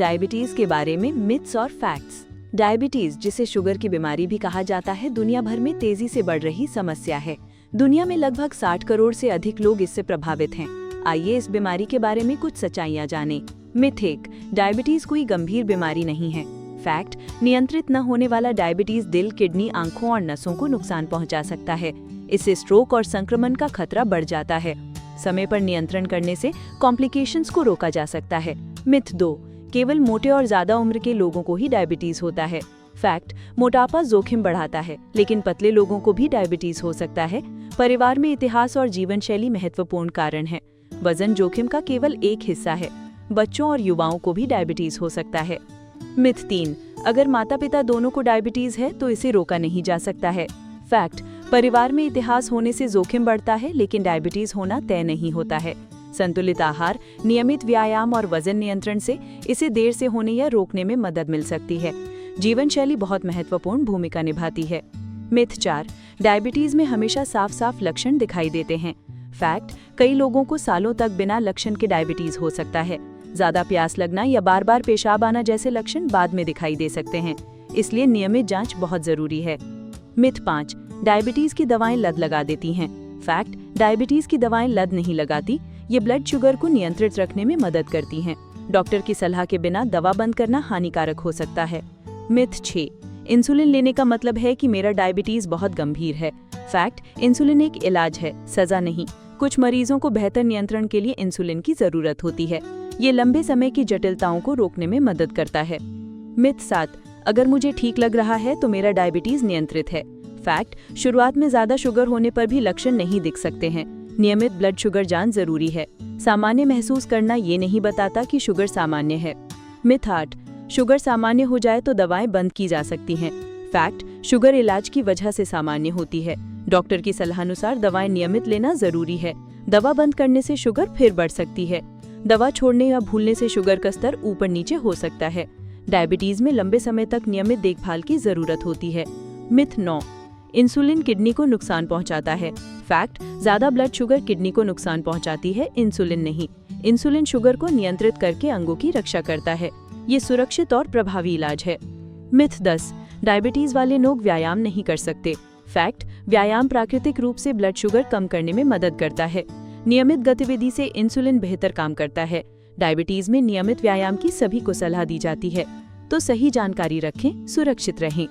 Diabetes के बारे में मिथ्स और फैक्ट्स। डायबिटीज, जिसे शुगर की बीमारी भी कहा जाता है, दुनिया भर में तेजी से बढ़ रही समस्या है। दुनिया में लगभग 60 करोड़ से अधिक लोग इससे प्रभावित हैं। आइए इस बीमारी के बारे में कुछ सच्चाइयां जानें। मिथ 1, डायबिटीज कोई गंभीर बीमारी नहीं है। फैक्ट, नियंत्रित न होने वाला डायबिटीज दिल, किडनी, आंखों और नसों को नुकसान पहुंचा सकता है। इससे स्ट्रोक और संक्रमण का खतरा बढ़ जाता है। समय पर नियंत्रण करने से कॉम्प्लिकेशंस को रोका जा सकता है। मिथ 2, केवल मोटे और ज्यादा उम्र के लोगों को ही डायबिटीज होता है। फैक्ट, मोटापा जोखिम बढ़ाता है, लेकिन पतले लोगों को भी डायबिटीज हो सकता है। परिवार में इतिहास और जीवन शैली महत्वपूर्ण कारण है। वजन जोखिम का केवल एक हिस्सा है। बच्चों और युवाओं को भी डायबिटीज हो सकता है। मिथ 3, अगर माता पिता दोनों को डायबिटीज है तो इसे रोका नहीं जा सकता है। फैक्ट, परिवार में इतिहास होने से जोखिम बढ़ता है, लेकिन डायबिटीज होना तय नहीं होता है। संतुलित आहार, नियमित व्यायाम और वजन नियंत्रण से इसे देर से होने या रोकने में मदद मिल सकती है। जीवन शैली बहुत महत्वपूर्ण भूमिका निभाती है। मिथ 4, डायबिटीज में हमेशा साफ साफ लक्षण दिखाई देते हैं। फैक्ट, कई लोगों को सालों तक बिना लक्षण के डायबिटीज हो सकता है। ज्यादा प्यास लगना या बार बार पेशाब आना जैसे लक्षण बाद में दिखाई दे सकते हैं, इसलिए नियमित जांच बहुत जरूरी है। मिथ 5, डायबिटीज की दवाएं लत लगा देती हैं। फैक्ट, डायबिटीज की दवाएं लत नहीं लगाती, ये ब्लड शुगर को नियंत्रित रखने में मदद करती हैं। डॉक्टर की सलाह के बिना दवा बंद करना हानिकारक हो सकता है। मिथ 6, इंसुलिन लेने का मतलब है कि मेरा डायबिटीज बहुत गंभीर है। फैक्ट, इंसुलिन एक इलाज है, सजा नहीं। कुछ मरीजों को बेहतर नियंत्रण के लिए इंसुलिन की जरूरत होती है। ये लंबे समय की जटिलताओं को रोकने में मदद करता है। मिथ 7, अगर मुझे ठीक लग रहा है तो मेरा डायबिटीज नियंत्रित है। फैक्ट, शुरुआत में ज्यादा शुगर होने पर भी लक्षण नहीं दिख सकते हैं। नियमित ब्लड शुगर जांच जरूरी है। सामान्य महसूस करना ये नहीं बताता कि शुगर सामान्य है। मिथ 8, शुगर सामान्य हो जाए तो दवाएं बंद की जा सकती हैं। फैक्ट, शुगर इलाज की वजह से सामान्य होती है। डॉक्टर की सलाहानुसार दवाएं नियमित लेना जरूरी है। दवा बंद करने से शुगर फिर बढ़ सकती है। दवा छोड़ने या भूलने से शुगर का स्तर ऊपर नीचे हो सकता है। डायबिटीज में लंबे समय तक नियमित देखभाल की जरूरत होती है। मिथ 9, इंसुलिन किडनी को नुकसान पहुंचाता है। फैक्ट, ज्यादा ब्लड शुगर किडनी को नुकसान पहुंचाती है, इंसुलिन नहीं। इंसुलिन शुगर को नियंत्रित करके अंगों की रक्षा करता है। ये सुरक्षित और प्रभावी इलाज है। मिथ 10, डायबिटीज वाले लोग व्यायाम नहीं कर सकते। फैक्ट, व्यायाम प्राकृतिक रूप से ब्लड शुगर कम करने में मदद करता है। नियमित गतिविधि से इंसुलिन बेहतर काम करता है। डायबिटीज में नियमित व्यायाम की सभी को सलाह दी जाती है। तो सही जानकारी रखें, सुरक्षित रहें।